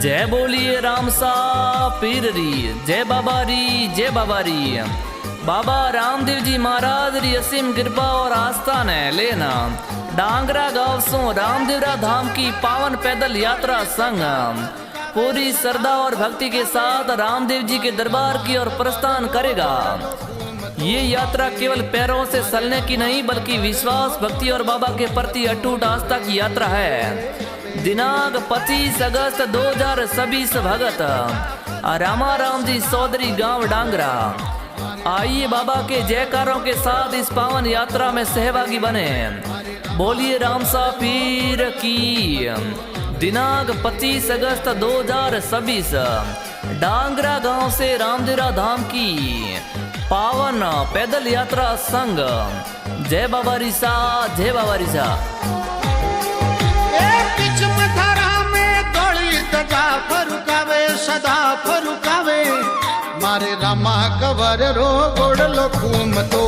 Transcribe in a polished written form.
जय बोलिए राम सा पीर री, जय बाबा री, जय बाबा री। बाबा रामदेव जी महाराज री असीम कृपा और आस्थान है लेना डांगरा गांव सो रामदेवरा धाम की पावन पैदल यात्रा संग पूरी श्रद्धा और भक्ति के साथ रामदेव जी के दरबार की ओर प्रस्थान करेगा। ये यात्रा केवल पैरों से चलने की नहीं बल्कि विश्वास, भक्ति और बाबा के प्रति अटूट आस्था की यात्रा है। दिनांक 25 अगस्त 2026 भगत रामा राम जी चौधरी गांव डांगरा। आइए बाबा के जयकारों के साथ इस पावन यात्रा में सहभागी बने। बोलिए राम सा पीर की। दिनांक 25 अगस्त 2026 डांगरा गांव से रामदेवरा धाम की पावन पैदल यात्रा संग। जय बाबा रिसा, जय बाबा रिसा। फरुकावे सदा फरुकावे मारे रामा कवर रो गोड़ लखूम तो